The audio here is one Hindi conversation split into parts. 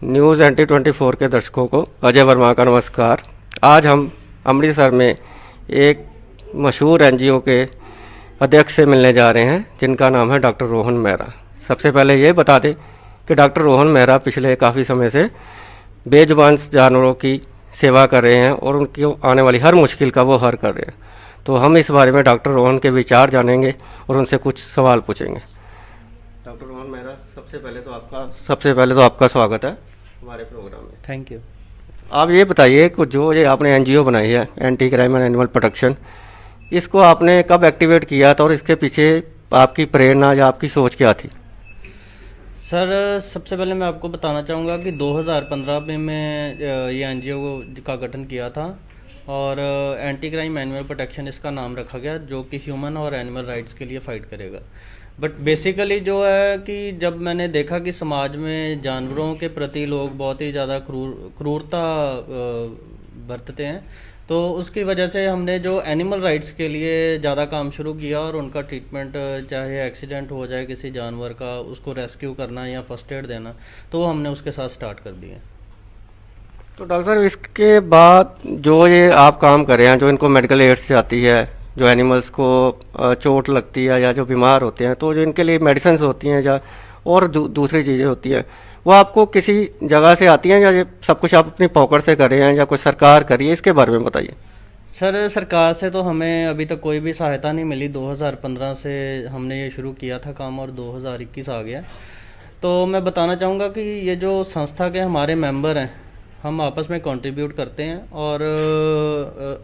न्यूज़ एंटी 24 के दर्शकों को अजय वर्मा का नमस्कार। आज हम अमृतसर में एक मशहूर एनजीओ के अध्यक्ष से मिलने जा रहे हैं जिनका नाम है डॉक्टर रोहन मेहरा। सबसे पहले ये बता दें कि डॉक्टर रोहन मेहरा पिछले काफ़ी समय से बेजुबान जानवरों की सेवा कर रहे हैं और उनकी आने वाली हर मुश्किल का वो हल कर रहे हैं। तो हम इस बारे में डॉक्टर रोहन के विचार जानेंगे और उनसे कुछ सवाल पूछेंगे। डॉक्टर रोहन मेहरा, सबसे पहले तो आपका स्वागत है हमारे प्रोग्राम में। Thank you. आप ये बताइए कि जो ये आपने एनजीओ बनाई है anti crime and animal protection, इसको आपने कब एक्टिवेट किया था और इसके पीछे आपकी प्रेरणा या आपकी सोच क्या थी? सर, सबसे पहले मैं आपको बताना चाहूँगा कि 2015 में मैं ये एनजीओ का गठन किया था और एंटी क्राइम एनिमल प्रोटेक्शन इसका नाम रखा गया, जो कि ह्यूमन और एनिमल राइट्स के लिए फ़ाइट करेगा। बट बेसिकली जो है कि जब मैंने देखा कि समाज में जानवरों के प्रति लोग बहुत ही ज़्यादा क्रूरता बरतते हैं, तो उसकी वजह से हमने जो एनिमल राइट्स के लिए ज़्यादा काम शुरू किया और उनका ट्रीटमेंट, चाहे एक्सीडेंट हो जाए किसी जानवर का, उसको रेस्क्यू करना या फर्स्ट एड देना, तो वो हमने उसके साथ स्टार्ट कर दिए। तो डॉक्टर साहब, इसके बाद जो ये आप काम कर रहे हैं, जो इनको मेडिकल एड्स आती है, जो एनिमल्स को चोट लगती है या जो बीमार होते हैं, तो जो इनके लिए मेडिसिन होती हैं या और दूसरी चीज़ें होती हैं, वो आपको किसी जगह से आती हैं या ये सब कुछ आप अपनी पॉकेट से कर रहे हैं या कोई सरकार करी है? इसके बारे में बताइए। सर, सरकार से तो हमें अभी तक कोई भी सहायता नहीं मिली। 2015 से हमने ये शुरू किया था काम और 2021 आ गया। तो मैं बताना चाहूँगा कि ये जो संस्था के हमारे मेंबर हैं, हम आपस में कंट्रीब्यूट करते हैं और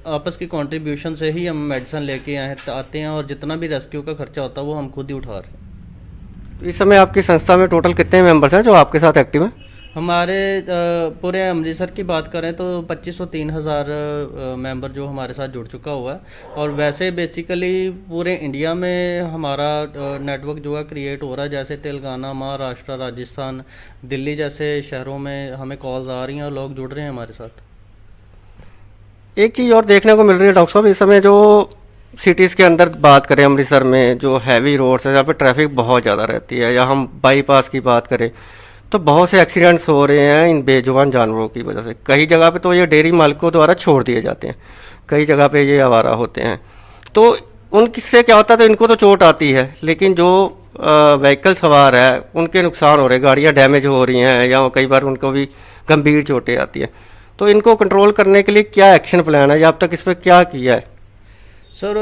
आपस की कंट्रीब्यूशन से ही हम मेडिसिन लेके आते हैं और जितना भी रेस्क्यू का खर्चा होता है वो हम खुद ही उठा रहे हैं। इस समय आपकी संस्था में टोटल कितने मेंबर्स हैं जो आपके साथ एक्टिव हैं? हमारे पूरे अमृतसर की बात करें तो 2503 हज़ार मेंबर जो हमारे साथ जुड़ चुका हुआ है। और वैसे बेसिकली पूरे इंडिया में हमारा नेटवर्क जो है क्रिएट हो रहा है। जैसे तेलंगाना, महाराष्ट्र, राजस्थान, दिल्ली जैसे शहरों में हमें कॉल्स आ रही हैं और लोग जुड़ रहे हैं हमारे साथ। एक चीज़ और देखने को मिल रही है डॉक्टर साहब, इस समय जो सिटीज़ के अंदर बात करें, अमृतसर में जो हैवी रोड्स है जहाँ पे ट्रैफिक बहुत ज़्यादा रहती है, या हम बाईपास की बात करें, तो बहुत से एक्सीडेंट्स हो रहे हैं इन बेजुबान जानवरों की वजह से। कई जगह पे तो ये डेयरी मालिकों द्वारा छोड़ दिए जाते हैं, कई जगह पे ये आवारा होते हैं। तो उनसे क्या होता है, तो इनको तो चोट आती है, लेकिन जो व्हीकल सवार है उनके नुकसान हो रहे हैं, गाड़ियाँ डैमेज हो रही हैं या कई बार उनको भी गंभीर चोटें आती हैं। तो इनको कंट्रोल करने के लिए क्या एक्शन प्लान है या अब तक इस पर क्या किया है? सर,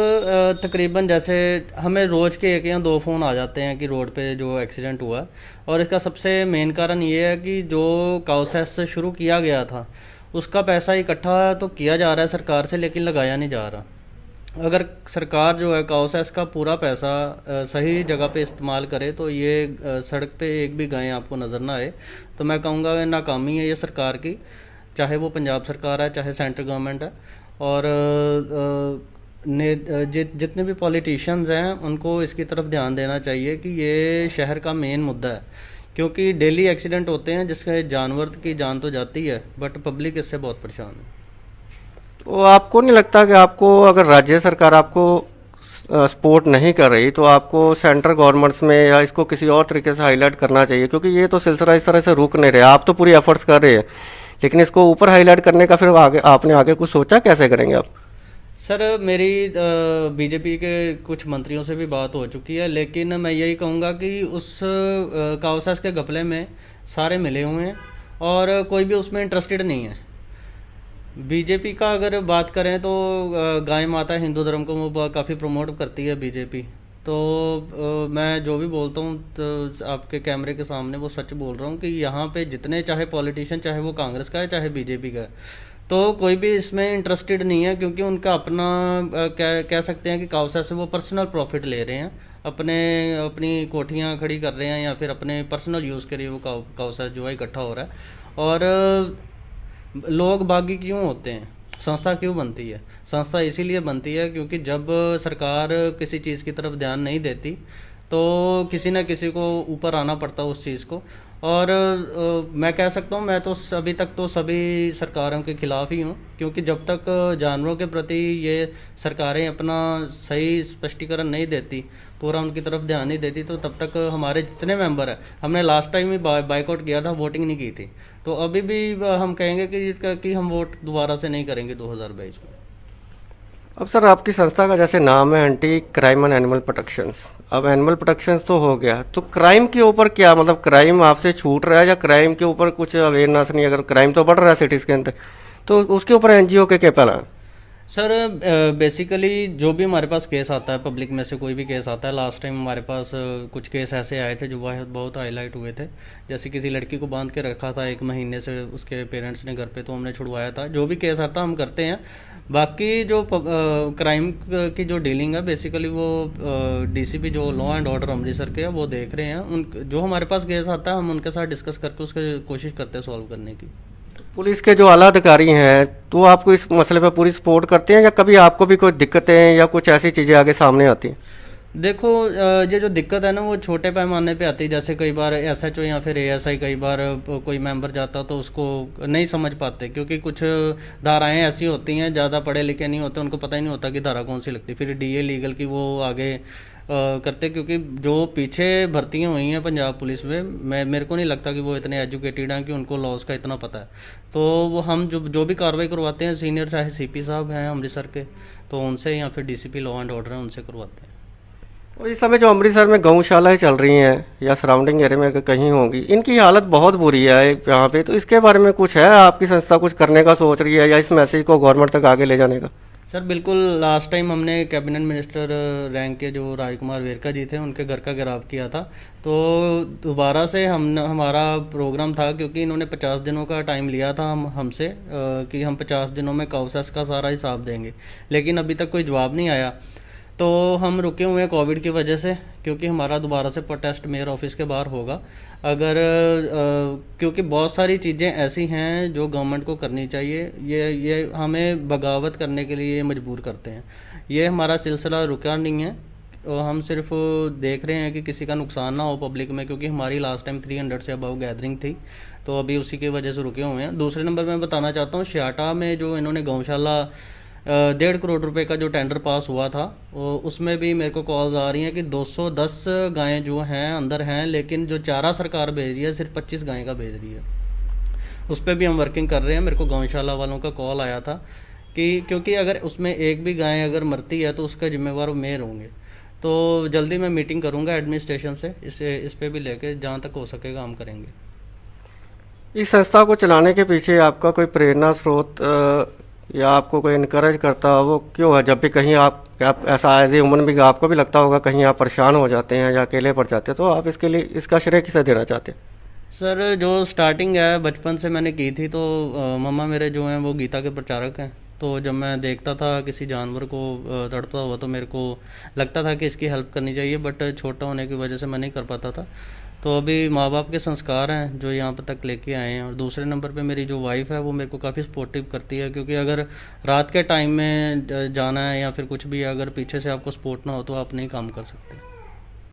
तकरीबन जैसे हमें रोज़ के 1 या 2 फ़ोन आ जाते हैं कि रोड पे जो एक्सीडेंट हुआ, और इसका सबसे मेन कारण ये है कि जो काउसेस शुरू किया गया था उसका पैसा इकट्ठा तो किया जा रहा है सरकार से, लेकिन लगाया नहीं जा रहा। अगर सरकार जो है काउसेस का पूरा पैसा सही जगह पे इस्तेमाल करे तो ये सड़क पे एक भी गाय आपको नज़र ना आए। तो मैं कहूँगा नाकामी है ये सरकार की, चाहे वो पंजाब सरकार है चाहे सेंट्रल गवर्नमेंट है। और जितने भी पॉलिटिशियंस हैं उनको इसकी तरफ ध्यान देना चाहिए कि ये शहर का मेन मुद्दा है, क्योंकि डेली एक्सीडेंट होते हैं जिससे जानवर की जान तो जाती है बट पब्लिक इससे बहुत परेशान है। तो आपको नहीं लगता कि आपको, अगर राज्य सरकार आपको सपोर्ट नहीं कर रही, तो आपको सेंट्रल गवर्नमेंट्स में या इसको किसी और तरीके से हाईलाइट करना चाहिए? क्योंकि ये तो सिलसिला इस तरह से रुक नहीं रहे। आप तो पूरी एफर्ट्स कर रहे हैं, लेकिन इसको ऊपर हाईलाइट करने का फिर आगे आपने आगे कुछ सोचा, कैसे करेंगे आप? सर, मेरी बीजेपी के कुछ मंत्रियों से भी बात हो चुकी है, लेकिन मैं यही कहूँगा कि उस काउसेस के घपले में सारे मिले हुए हैं और कोई भी उसमें इंटरेस्टेड नहीं है। बीजेपी का अगर बात करें तो गाय माता हिंदू धर्म को वो काफ़ी प्रमोट करती है बीजेपी। तो मैं जो भी बोलता हूँ तो आपके कैमरे के सामने वो सच बोल रहा हूँ कि यहाँ पे जितने चाहे पॉलिटिशियन, चाहे वो कांग्रेस का है चाहे बीजेपी का है, तो कोई भी इसमें इंटरेस्टेड नहीं है, क्योंकि उनका अपना कह सकते हैं कि काउसा से वो पर्सनल प्रॉफिट ले रहे हैं, अपनी कोठियाँ खड़ी कर रहे हैं या फिर अपने पर्सनल यूज़ के लिए वो काउसा जो है इकट्ठा हो रहा है। और लोग बागी क्यों होते हैं, संस्था क्यों बनती है? संस्था इसीलिए बनती है क्योंकि जब सरकार किसी चीज़ की तरफ ध्यान नहीं देती तो किसी ना किसी को ऊपर आना पड़ता है उस चीज़ को। और मैं कह सकता हूँ, मैं तो अभी तक तो सभी सरकारों के खिलाफ ही हूँ, क्योंकि जब तक जानवरों के प्रति ये सरकारें अपना सही स्पष्टीकरण नहीं देती, पूरा उनकी तरफ ध्यान नहीं देती, तो तब तक हमारे जितने मेंबर हैं, हमने लास्ट टाइम ही बाइकआउट किया था, वोटिंग नहीं की थी, तो अभी भी हम कहेंगे कि हम वोट दोबारा से नहीं करेंगे 2022 में। अब सर आपकी संस्था का जैसे नाम है anti crime and animal protections, अब एनिमल प्रोटेक्शंस तो हो गया, तो क्राइम के ऊपर क्या, मतलब क्राइम आपसे छूट रहा है या क्राइम के ऊपर कुछ अवेयरनेस नहीं? अगर क्राइम तो बढ़ रहा है सिटीज के अंदर, तो उसके ऊपर एनजीओ के क्या प्लान? सर बेसिकली जो भी हमारे पास केस आता है, पब्लिक में से कोई भी केस आता है, लास्ट टाइम हमारे पास कुछ केस ऐसे आए थे जो बहुत हाईलाइट हुए थे। जैसे किसी लड़की को बांध के रखा था 1 महीने से उसके पेरेंट्स ने घर पे, तो हमने छुड़वाया था। जो भी केस आता हम करते हैं। बाकी जो क्राइम की जो डीलिंग है, बेसिकली वो डीसीपी जो लॉ एंड ऑर्डर अमृतसर के हैं वो देख रहे हैं। उन जो हमारे पास केस आता है हम उनके साथ डिस्कस करके उसकी कोशिश करते हैं सॉल्व करने की। पुलिस के जो आला अधिकारी हैं तो आपको इस मसले पर पूरी सपोर्ट करते हैं, या कभी आपको भी कोई दिक्कतें या कुछ ऐसी चीजें आगे सामने आती हैं? देखो, ये जो दिक्कत है ना वो छोटे पैमाने पे आती है। जैसे कई बार एसएचओ या फिर एएसआई कई बार कोई मेंबर जाता तो उसको नहीं समझ पाते, क्योंकि कुछ धाराएं ऐसी होती हैं, ज़्यादा पढ़े लिखे नहीं होते, उनको पता ही नहीं होता कि धारा कौन सी लगती। फिर डीए लीगल की वो आगे करते, क्योंकि जो पीछे भर्तियां हुई हैं पंजाब पुलिस में, मेरे को नहीं लगता कि वो इतने एजुकेटेड हैं कि उनको लॉज का इतना पता है। तो वो हम जो भी कार्रवाई करवाते हैं, सीनियर चाहे सीपी साहब हैं अमृतसर के, तो उनसे, या फिर डीसीपी लॉ एंड ऑर्डर है, उनसे करवाते हैं। और इस समय जो अमृतसर में गौशालाएं चल रही हैं या सराउंडिंग एरिया में अगर कहीं होंगी, इनकी हालत बहुत बुरी है यहाँ पे, तो इसके बारे में कुछ है, आपकी संस्था कुछ करने का सोच रही है या इस मैसेज को गवर्नमेंट तक आगे ले जाने का? सर बिल्कुल, लास्ट टाइम हमने कैबिनेट मिनिस्टर रैंक के जो राजकुमार वेरका जी थे उनके घर का घेराव किया था। तो दोबारा से हमारा प्रोग्राम था, क्योंकि इन्होंने 50 दिनों का टाइम लिया था हमसे कि हम 50 दिनों में काउसेस का सारा हिसाब देंगे, लेकिन अभी तक कोई जवाब नहीं आया। तो हम रुके हुए हैं कोविड की वजह से, क्योंकि हमारा दोबारा से प्रोटेस्ट मेयर ऑफिस के बाहर होगा। अगर क्योंकि बहुत सारी चीज़ें ऐसी हैं जो गवर्नमेंट को करनी चाहिए, ये हमें बगावत करने के लिए मजबूर करते हैं। ये हमारा सिलसिला रुका नहीं है, और हम सिर्फ देख रहे हैं कि किसी का नुकसान ना हो पब्लिक में, क्योंकि हमारी लास्ट टाइम 300 से अबव गैदरिंग थी, तो अभी उसी की वजह से रुके हुए हैं। दूसरे नंबर मैं बताना चाहता हूँ, श्याटा में जो इन्होंने गौशाला 1.5 करोड़ रुपए का जो टेंडर पास हुआ था, उसमें भी मेरे को कॉल्स आ रही हैं कि 210 गायें जो हैं अंदर हैं, लेकिन जो चारा सरकार भेज रही है सिर्फ 25 गायें का भेज रही है। उस पर भी हम वर्किंग कर रहे हैं। मेरे को गौशाला वालों का कॉल आया था कि क्योंकि अगर उसमें एक भी गाय अगर मरती है तो उसका जिम्मेवार मेयर होंगे। तो जल्दी मैं मीटिंग करूंगा एडमिनिस्ट्रेशन से, इस पे भी लेके जहाँ तक हो सकेगा हम करेंगे। इस संस्था को चलाने के पीछे आपका कोई प्रेरणा स्रोत या आपको कोई इनकरेज करता हो, वो क्यों है? जब भी कहीं आप ऐसा एज ए ह्यूमन बीइंग आपको भी लगता होगा कहीं आप परेशान हो जाते हैं या अकेले पड़ जाते हैं, तो आप इसके लिए इसका श्रेय किसे देना चाहते हैं? सर जो स्टार्टिंग है बचपन से मैंने की थी, तो मम्मा मेरे जो हैं वो गीता के प्रचारक हैं। तो जब मैं देखता था किसी जानवर को तड़पता हुआ, तो मेरे को लगता था कि इसकी हेल्प करनी चाहिए, बट छोटा होने की वजह से मैं नहीं कर पाता था। तो अभी माँ बाप के संस्कार हैं जो यहाँ पर तक लेके आए हैं। और दूसरे नंबर पे मेरी जो वाइफ है वो मेरे को काफ़ी सपोर्टिव करती है, क्योंकि अगर रात के टाइम में जाना है या फिर कुछ भी, अगर पीछे से आपको सपोर्ट ना हो तो आप नहीं काम कर सकते।